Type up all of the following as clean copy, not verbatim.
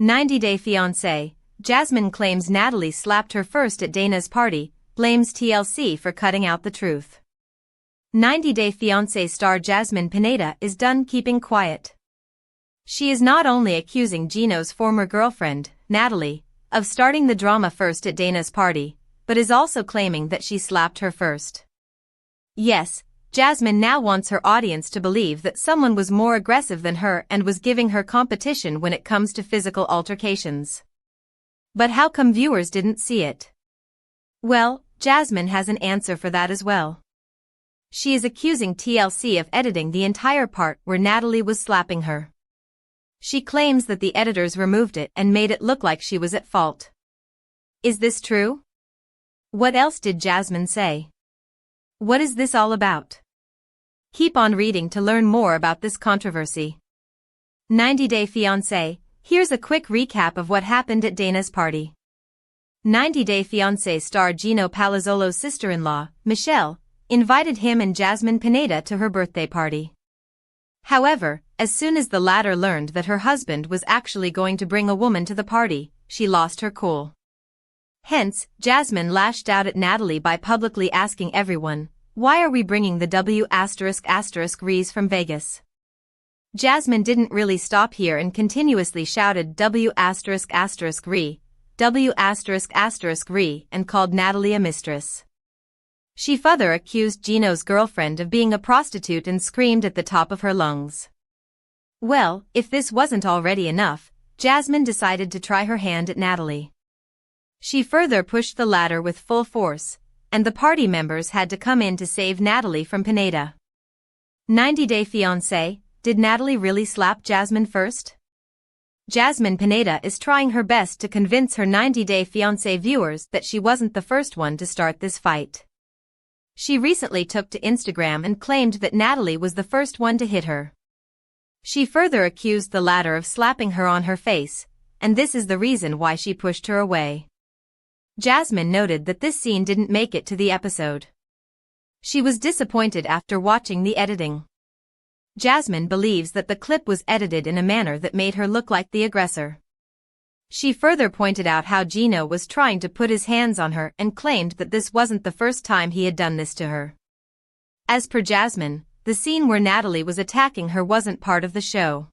90-Day Fiancé, Jasmine claims Natalie slapped her first at Dana's party, blames TLC for cutting out the truth. 90-Day Fiancé star Jasmine Pineda is done keeping quiet. She is not only accusing Gino's former girlfriend, Natalie, of starting the drama first at Dana's party, but is also claiming that she slapped her first. Yes, Jasmine now wants her audience to believe that someone was more aggressive than her and was giving her competition when it comes to physical altercations. But how come viewers didn't see it? Well, Jasmine has an answer for that as well. She is accusing TLC of editing the entire part where Natalie was slapping her. She claims that the editors removed it and made it look like she was at fault. Is this true? What else did Jasmine say? What is this all about? Keep on reading to learn more about this controversy. 90-Day Fiancé, here's a quick recap of what happened at Dana's party. 90-Day Fiancé star Gino Palazzolo's sister-in-law, Michelle, invited him and Jasmine Pineda to her birthday party. However, as soon as the latter learned that her husband was actually going to bring a woman to the party, she lost her cool. Hence, Jasmine lashed out at Natalie by publicly asking everyone, "Why are we bringing the W************************ from Vegas?" Jasmine didn't really stop here and continuously shouted W**************** and called Natalie a mistress. She further accused Gino's girlfriend of being a prostitute and screamed at the top of her lungs. Well, if this wasn't already enough, Jasmine decided to try her hand at Natalie. She further pushed the latter with full force, and the party members had to come in to save Natalie from Pineda. 90-Day Fiancé, did Natalie really slap Jasmine first? Jasmine Pineda is trying her best to convince her 90-Day Fiancé viewers that she wasn't the first one to start this fight. She recently took to Instagram and claimed that Natalie was the first one to hit her. She further accused the latter of slapping her on her face, and this is the reason why she pushed her away. Jasmine noted that this scene didn't make it to the episode. She was disappointed after watching the editing. Jasmine believes that the clip was edited in a manner that made her look like the aggressor. She further pointed out how Gino was trying to put his hands on her and claimed that this wasn't the first time he had done this to her. As per Jasmine, the scene where Natalie was attacking her wasn't part of the show.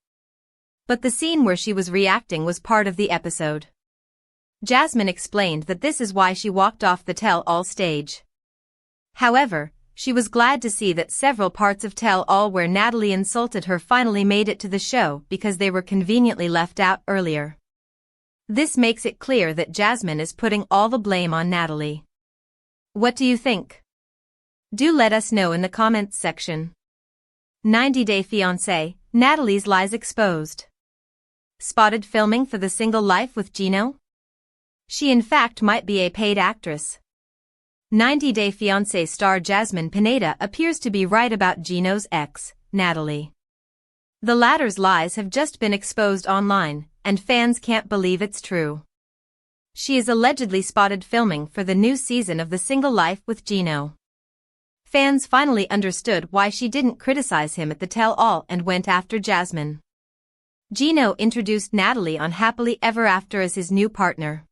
But the scene where she was reacting was part of the episode. Jasmine explained that this is why she walked off the tell-all stage. However, she was glad to see that several parts of tell-all where Natalie insulted her finally made it to the show because they were conveniently left out earlier. This makes it clear that Jasmine is putting all the blame on Natalie. What do you think? Do let us know in the comments section. 90-Day Fiancé, Natalie's lies exposed. Spotted filming for The Single Life with Gino? She in fact might be a paid actress. 90-Day Fiancé star Jasmine Pineda appears to be right about Gino's ex, Natalie. The latter's lies have just been exposed online, and fans can't believe it's true. She is allegedly spotted filming for the new season of The Single Life with Gino. Fans finally understood why she didn't criticize him at the tell-all and went after Jasmine. Gino introduced Natalie on Happily Ever After as his new partner.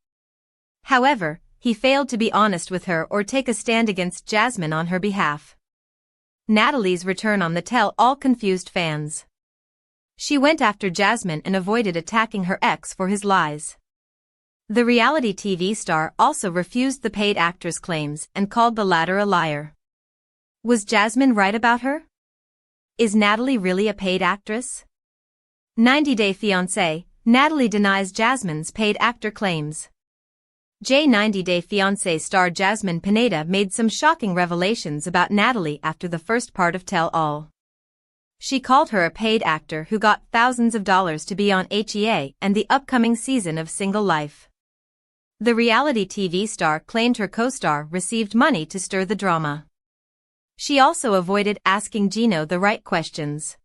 However, he failed to be honest with her or take a stand against Jasmine on her behalf. Natalie's return on the tell-all confused fans. She went after Jasmine and avoided attacking her ex for his lies. The reality TV star also refused the paid actress claims and called the latter a liar. Was Jasmine right about her? Is Natalie really a paid actress? 90-Day Fiancé, Natalie denies Jasmine's paid actor claims. 90-Day Fiancé star Jasmine Pineda made some shocking revelations about Natalie after the first part of Tell All. She called her a paid actor who got thousands of dollars to be on HEA and the upcoming season of Single Life. The reality TV star claimed her co-star received money to stir the drama. She also avoided asking Gino the right questions.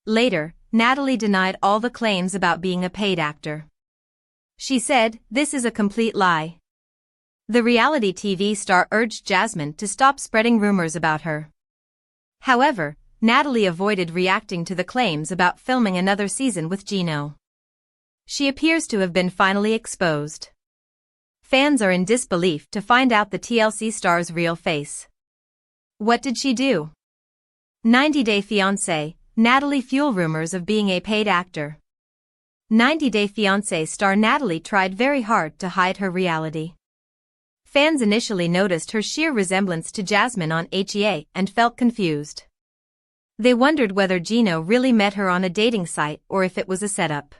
Later, Natalie denied all the claims about being a paid actor. She said, "This is a complete lie." The reality TV star urged Jasmine to stop spreading rumors about her. However, Natalie avoided reacting to the claims about filming another season with Gino. She appears to have been finally exposed. Fans are in disbelief to find out the TLC star's real face. What did she do? 90 Day Fiancé, Natalie fuel rumors of being a paid actor. 90 Day Fiancé star Natalie tried very hard to hide her reality. Fans initially noticed her sheer resemblance to Jasmine on HEA and felt confused. They wondered whether Gino really met her on a dating site or if it was a setup.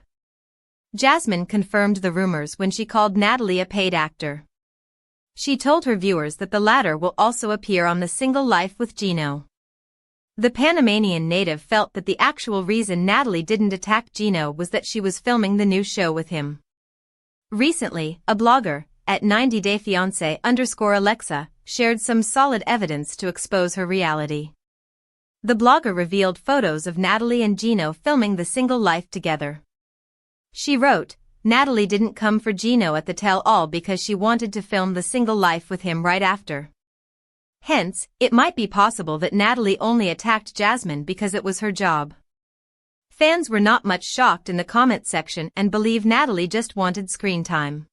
Jasmine confirmed the rumors when she called Natalie a paid actor. She told her viewers that the latter will also appear on The Single Life with Gino. The Panamanian native felt that the actual reason Natalie didn't attack Gino was that she was filming the new show with him. Recently, a blogger, at 90 Day Fiancé_Alexa, shared some solid evidence to expose her reality. The blogger revealed photos of Natalie and Gino filming The Single Life together. She wrote, Natalie didn't come for Gino at the tell-all because she wanted to film The Single Life with him right after. Hence, it might be possible that Natalie only attacked Jasmine because it was her job. Fans were not much shocked in the comment section and believe Natalie just wanted screen time.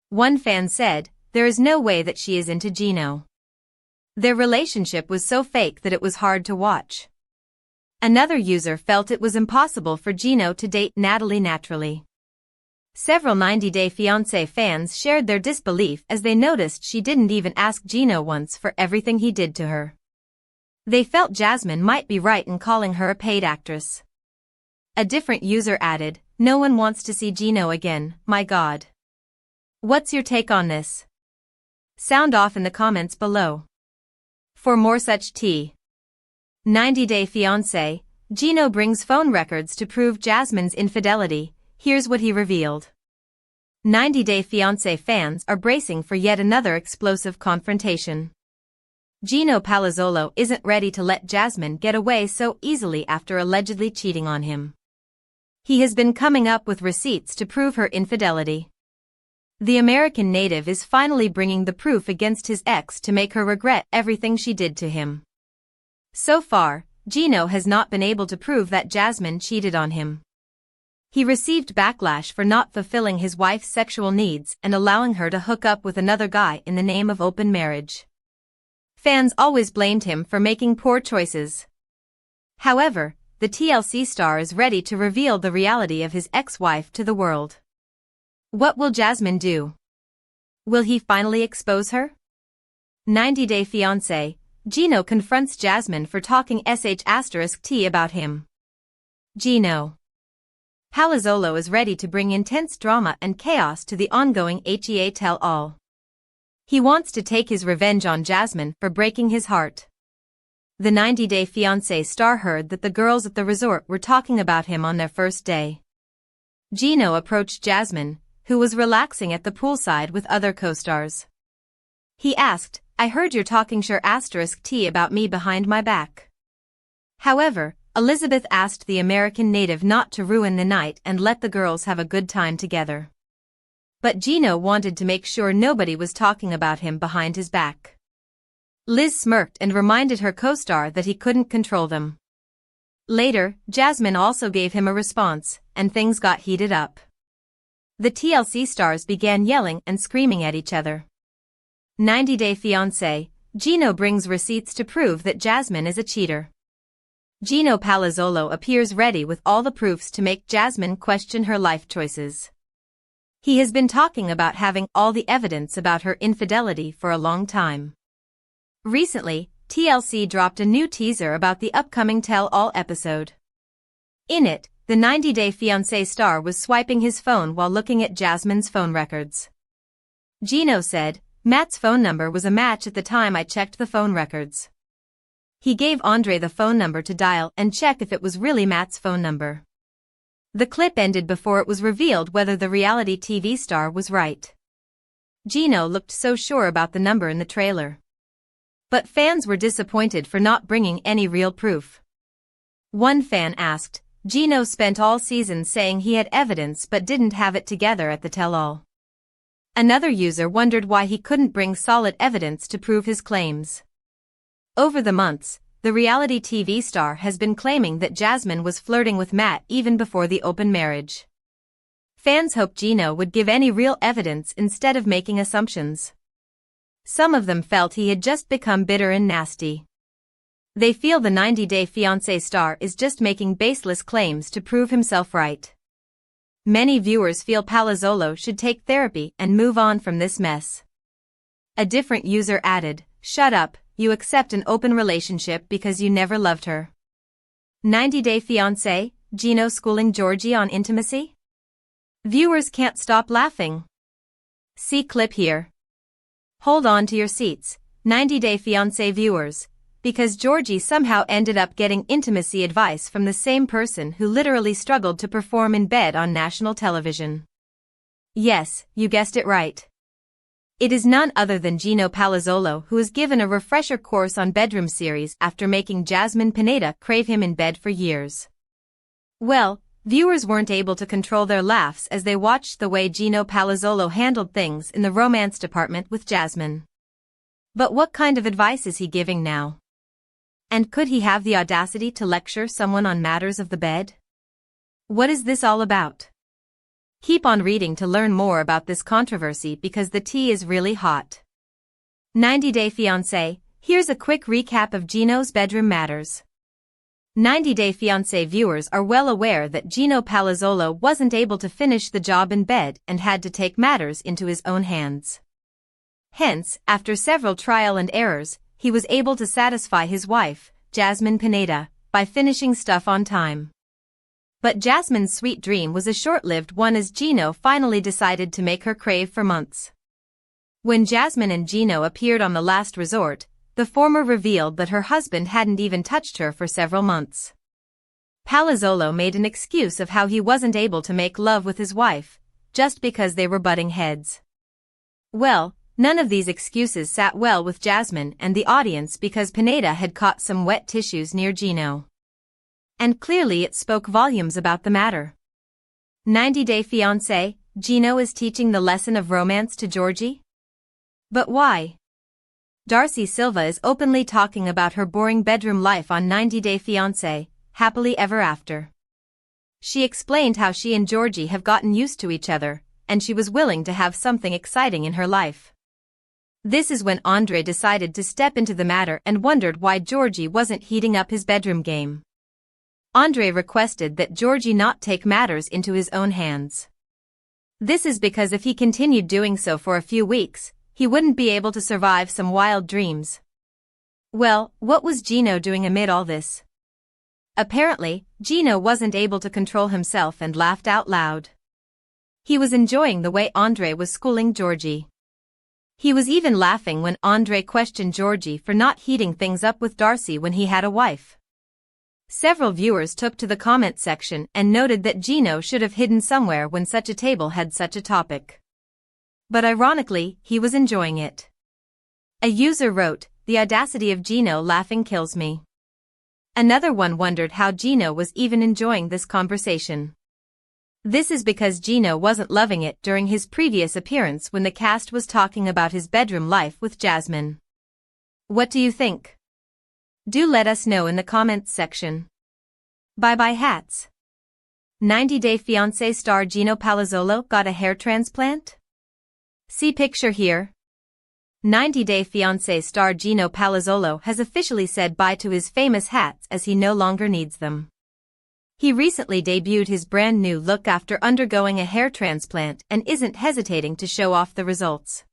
One fan said, there is no way that she is into Gino. Their relationship was so fake that it was hard to watch. Another user felt it was impossible for Gino to date Natalie naturally. Several 90 Day Fiancé fans shared their disbelief as they noticed she didn't even ask Gino once for everything he did to her. They felt Jasmine might be right in calling her a paid actress. A different user added, no one wants to see Gino again, my God. What's your take on this? Sound off in the comments below. For more such tea. 90 Day Fiancé, Gino brings phone records to prove Jasmine's infidelity. Here's what he revealed. 90 Day Fiancé fans are bracing for yet another explosive confrontation. Gino Palazzolo isn't ready to let Jasmine get away so easily after allegedly cheating on him. He has been coming up with receipts to prove her infidelity. The American native is finally bringing the proof against his ex to make her regret everything she did to him. So far, Gino has not been able to prove that Jasmine cheated on him. He received backlash for not fulfilling his wife's sexual needs and allowing her to hook up with another guy in the name of open marriage. Fans always blamed him for making poor choices. However, the TLC star is ready to reveal the reality of his ex-wife to the world. What will Jasmine do? Will he finally expose her? 90 Day Fiancé, Gino confronts Jasmine for talking sh*t about him. Gino. Palazzolo is ready to bring intense drama and chaos to the ongoing HEA tell-all. He wants to take his revenge on Jasmine for breaking his heart. The 90 Day Fiancé star heard that the girls at the resort were talking about him on their first day. Gino approached Jasmine, who was relaxing at the poolside with other co-stars. He asked, I heard you're talking *t about me behind my back. However, Elizabeth asked the American native not to ruin the night and let the girls have a good time together. But Gino wanted to make sure nobody was talking about him behind his back. Liz smirked and reminded her co-star that he couldn't control them. Later, Jasmine also gave him a response, and things got heated up. The TLC stars began yelling and screaming at each other. 90 Day Fiancé, Gino brings receipts to prove that Jasmine is a cheater. Gino Palazzolo appears ready with all the proofs to make Jasmine question her life choices. He has been talking about having all the evidence about her infidelity for a long time. Recently, TLC dropped a new teaser about the upcoming tell-all episode. In it, the 90 Day Fiancé star was swiping his phone while looking at Jasmine's phone records. Gino said, Matt's phone number was a match at the time I checked the phone records. He gave Andre the phone number to dial and check if it was really Matt's phone number. The clip ended before it was revealed whether the reality TV star was right. Gino looked so sure about the number in the trailer. But fans were disappointed for not bringing any real proof. One fan asked, Gino spent all season saying he had evidence but didn't have it together at the tell-all. Another user wondered why he couldn't bring solid evidence to prove his claims. Over the months, the reality TV star has been claiming that Jasmine was flirting with Matt even before the open marriage. Fans hoped Gino would give any real evidence instead of making assumptions. Some of them felt he had just become bitter and nasty. They feel the 90-Day Fiancé star is just making baseless claims to prove himself right. Many viewers feel Palazzolo should take therapy and move on from this mess. A different user added, "Shut up, you accept an open relationship because you never loved her." 90-Day Fiancé, Gino schooling Georgie on intimacy? Viewers can't stop laughing. See clip here. Hold on to your seats, 90-Day Fiancé viewers, because Georgie somehow ended up getting intimacy advice from the same person who literally struggled to perform in bed on national television. Yes, you guessed it right. It is none other than Gino Palazzolo, who is given a refresher course on bedroom series after making Jasmine Pineda crave him in bed for years. Well, viewers weren't able to control their laughs as they watched the way Gino Palazzolo handled things in the romance department with Jasmine. But what kind of advice is he giving now? And could he have the audacity to lecture someone on matters of the bed? What is this all about? Keep on reading to learn more about this controversy because the tea is really hot. 90-Day Fiancé, here's a quick recap of Gino's bedroom matters. 90-Day Fiancé viewers are well aware that Gino Palazzolo wasn't able to finish the job in bed and had to take matters into his own hands. Hence, after several trial and errors, he was able to satisfy his wife, Jasmine Pineda, by finishing stuff on time. But Jasmine's sweet dream was a short-lived one as Gino finally decided to make her crave for months. When Jasmine and Gino appeared on The Last Resort, the former revealed that her husband hadn't even touched her for several months. Palazzolo made an excuse of how he wasn't able to make love with his wife, just because they were butting heads. Well, none of these excuses sat well with Jasmine and the audience because Pineda had caught some wet tissues near Gino. And clearly it spoke volumes about the matter. 90-Day Fiancé, Gino is teaching the lesson of romance to Georgie? But why? Darcy Silva is openly talking about her boring bedroom life on 90-Day Fiancé, Happily Ever After. She explained how she and Georgie have gotten used to each other, and she was willing to have something exciting in her life. This is when Andre decided to step into the matter and wondered why Georgie wasn't heating up his bedroom game. Andre requested that Georgie not take matters into his own hands. This is because if he continued doing so for a few weeks, he wouldn't be able to survive some wild dreams. Well, what was Gino doing amid all this? Apparently, Gino wasn't able to control himself and laughed out loud. He was enjoying the way Andre was schooling Georgie. He was even laughing when Andre questioned Georgie for not heating things up with Darcy when he had a wife. Several viewers took to the comment section and noted that Gino should have hidden somewhere when such a table had such a topic. But ironically, he was enjoying it. A user wrote, "The audacity of Gino laughing kills me." Another one wondered how Gino was even enjoying this conversation. This is because Gino wasn't loving it during his previous appearance when the cast was talking about his bedroom life with Jasmine. What do you think? Do let us know in the comments section. Bye-bye hats. 90-Day Fiancé star Gino Palazzolo got a hair transplant? See picture here. 90-Day Fiancé star Gino Palazzolo has officially said bye to his famous hats as he no longer needs them. He recently debuted his brand new look after undergoing a hair transplant and isn't hesitating to show off the results.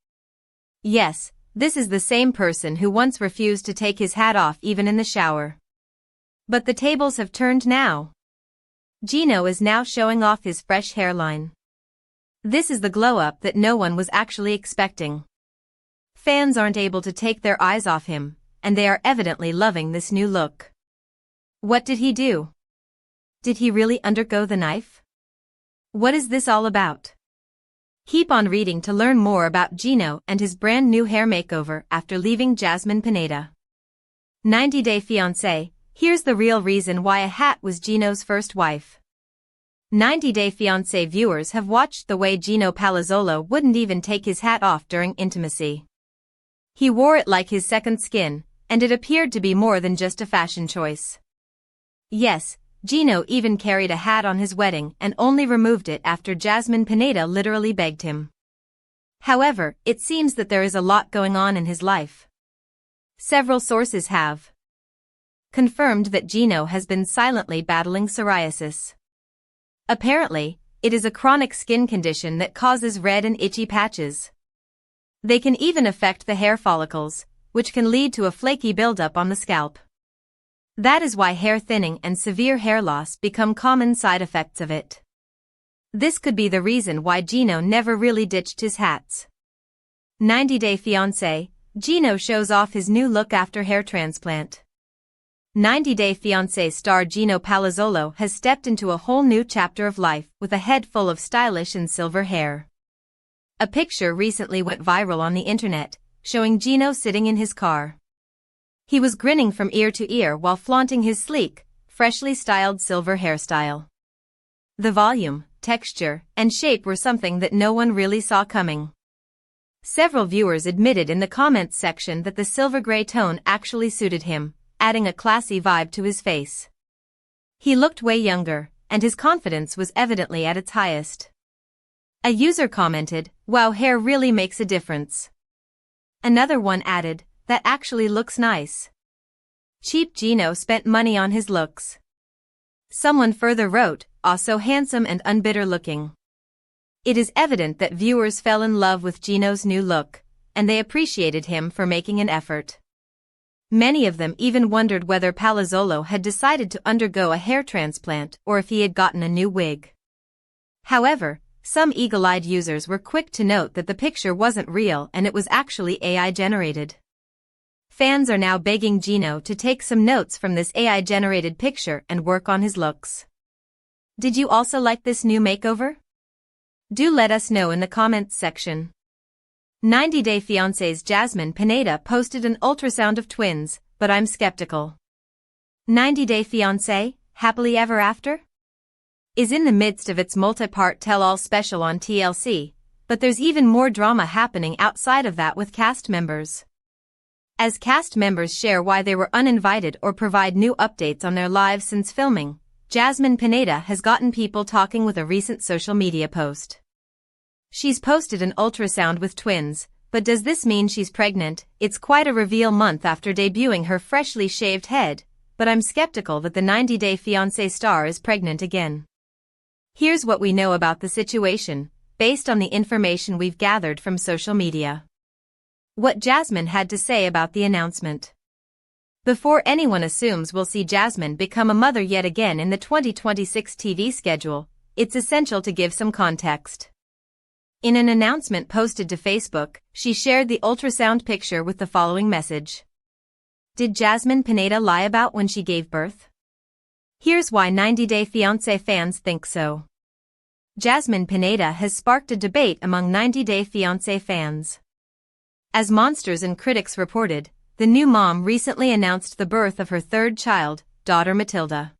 Yes, this is the same person who once refused to take his hat off even in the shower. But the tables have turned now. Gino is now showing off his fresh hairline. This is the glow-up that no one was actually expecting. Fans aren't able to take their eyes off him, and they are evidently loving this new look. What did he do? Did he really undergo the knife? What is this all about? Keep on reading to learn more about Gino and his brand new hair makeover after leaving Jasmine Pineda. 90-Day Fiancé, here's the real reason why a hat was Gino's first wife. 90-Day Fiancé viewers have watched the way Gino Palazzolo wouldn't even take his hat off during intimacy. He wore it like his second skin, and it appeared to be more than just a fashion choice. Yes, Gino even carried a hat on his wedding and only removed it after Jasmine Pineda literally begged him. However, it seems that there is a lot going on in his life. Several sources have confirmed that Gino has been silently battling psoriasis. Apparently, it is a chronic skin condition that causes red and itchy patches. They can even affect the hair follicles, which can lead to a flaky buildup on the scalp. That is why hair thinning and severe hair loss become common side effects of it. This could be the reason why Gino never really ditched his hats. 90-Day Fiancé, Gino shows off his new look after hair transplant. 90-Day Fiancé star Gino Palazzolo has stepped into a whole new chapter of life with a head full of stylish and silver hair. A picture recently went viral on the internet, showing Gino sitting in his car. He was grinning from ear to ear while flaunting his sleek, freshly styled silver hairstyle. The volume, texture, and shape were something that no one really saw coming. Several viewers admitted in the comments section that the silver gray tone actually suited him, adding a classy vibe to his face. He looked way younger, and his confidence was evidently at its highest. A user commented, "Wow, hair really makes a difference." Another one added, "That actually looks nice." Cheap Gino spent money on his looks. Someone further wrote, "Also handsome and unbitter looking." It is evident that viewers fell in love with Gino's new look, and they appreciated him for making an effort. Many of them even wondered whether Palazzolo had decided to undergo a hair transplant or if he had gotten a new wig. However, some eagle-eyed users were quick to note that the picture wasn't real and it was actually AI-generated. Fans are now begging Gino to take some notes from this AI-generated picture and work on his looks. Did you also like this new makeover? Do let us know in the comments section. 90-Day Fiancé's Jasmine Pineda posted an ultrasound of twins, but I'm skeptical. 90-Day Fiancé, Happily Ever After? Is in the midst of its multi-part tell-all special on TLC, but there's even more drama happening outside of that with cast members. As cast members share why they were uninvited or provide new updates on their lives since filming, Jasmine Pineda has gotten people talking with a recent social media post. She's posted an ultrasound with twins, but does this mean she's pregnant? It's quite a reveal month after debuting her freshly shaved head, but I'm skeptical that the 90-Day Fiancé star is pregnant again. Here's what we know about the situation, based on the information we've gathered from social media. What Jasmine had to say about the announcement. Before anyone assumes we'll see Jasmine become a mother yet again in the 2026 TV schedule, it's essential to give some context. In an announcement posted to Facebook, she shared the ultrasound picture with the following message. Did Jasmine Pineda lie about when she gave birth? Here's why 90-Day Fiancé fans think so. Jasmine Pineda has sparked a debate among 90-Day Fiancé fans. As Monsters and critics reported, the new mom recently announced the birth of her third child, daughter Matilda.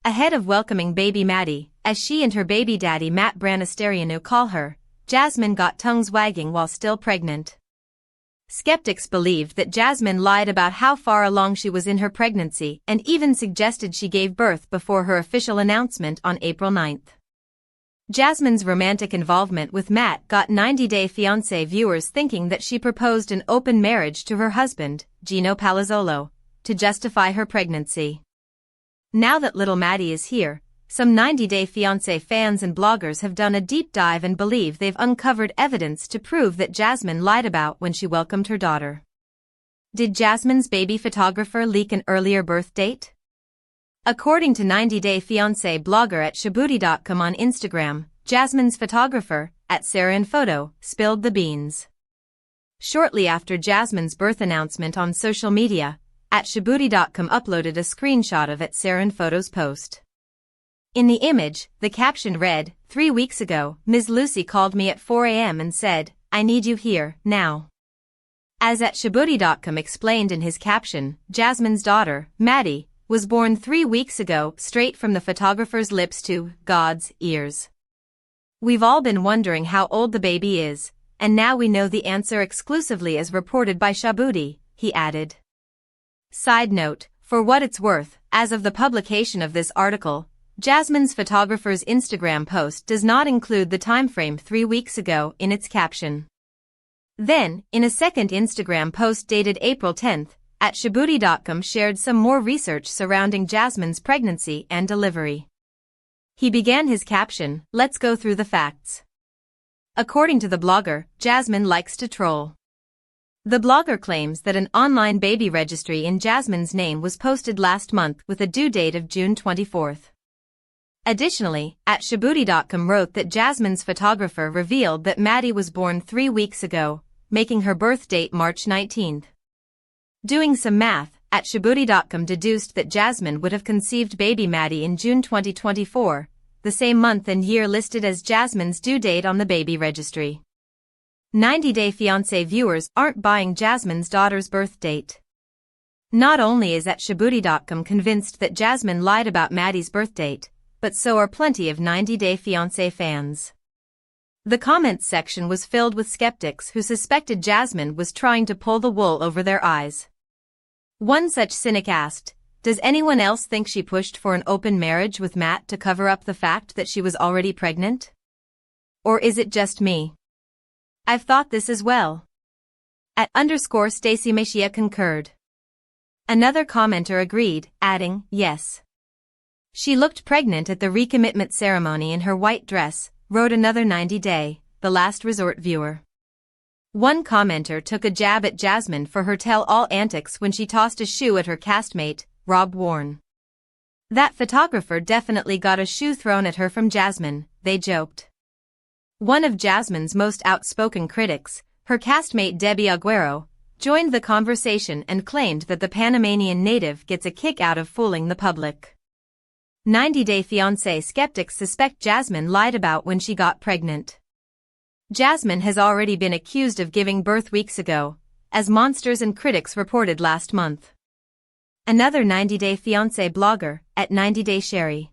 Ahead of welcoming baby Maddie, as she and her baby daddy Matt Branasterianu call her, Jasmine got tongues wagging while still pregnant. Skeptics believed that Jasmine lied about how far along she was in her pregnancy and even suggested she gave birth before her official announcement on April 9th. Jasmine's romantic involvement with Matt got 90-Day Fiancé viewers thinking that she proposed an open marriage to her husband, Gino Palazzolo, to justify her pregnancy. Now that little Maddie is here, some 90-Day Fiancé fans and bloggers have done a deep dive and believe they've uncovered evidence to prove that Jasmine lied about when she welcomed her daughter. Did Jasmine's baby photographer leak an earlier birth date? According to 90-Day Fiancé blogger at Shaboody.com on Instagram, Jasmine's photographer, at SarahInPhoto, spilled the beans. Shortly after Jasmine's birth announcement on social media, at Shaboody.com uploaded a screenshot of SarahInPhoto's post. In the image, the caption read, 3 weeks ago, Ms. Lucy called me at 4 a.m. and said, I need you here, now. As at Shaboody.com explained in his caption, Jasmine's daughter, Maddie, was born 3 weeks ago straight from the photographer's lips to God's ears. We've all been wondering how old the baby is, and now we know the answer exclusively as reported by Shaboody, he added. Side note, for what it's worth, As of the publication of this article, Jasmine's photographer's Instagram post does not include the timeframe 3 weeks ago in its caption. Then, in a second Instagram post dated April 10th, @Shaboody.com shared some more research surrounding Jasmine's pregnancy and delivery. He began his caption, "Let's go through the facts." According to the blogger, Jasmine likes to troll. The blogger claims that an online baby registry in Jasmine's name was posted last month with a due date of June 24th. Additionally, @Shaboody.com wrote that Jasmine's photographer revealed that Maddie was born 3 weeks ago, making her birth date March 19th. Doing some math, @Shaboody.com deduced that Jasmine would have conceived baby Maddie in June 2024, the same month and year listed as Jasmine's due date on the baby registry. 90 Day Fiancé viewers aren't buying Jasmine's daughter's birth date. Not only is @Shaboody.com convinced that Jasmine lied about Maddie's birth date, but so are plenty of 90 Day Fiancé fans. The comments section was filled with skeptics who suspected Jasmine was trying to pull the wool over their eyes. One such cynic asked, "Does anyone else think she pushed for an open marriage with Matt to cover up the fact that she was already pregnant? Or is it just me? I've thought this as well." @_Stacey Machia concurred. Another commenter agreed, adding, "Yes. She looked pregnant at the recommitment ceremony in her white dress," wrote another 90 Day, the last resort viewer. One commenter took a jab at Jasmine for her tell-all antics when she tossed a shoe at her castmate, Rob Warren. "That photographer definitely got a shoe thrown at her from Jasmine," they joked. One of Jasmine's most outspoken critics, her castmate Debbie Aguero, joined the conversation and claimed that the Panamanian native gets a kick out of fooling the public. 90 Day Fiancé skeptics suspect Jasmine lied about when she got pregnant. Jasmine has already been accused of giving birth weeks ago, as monsters and critics reported last month. Another 90 Day Fiancé blogger, @90 Day Sherry,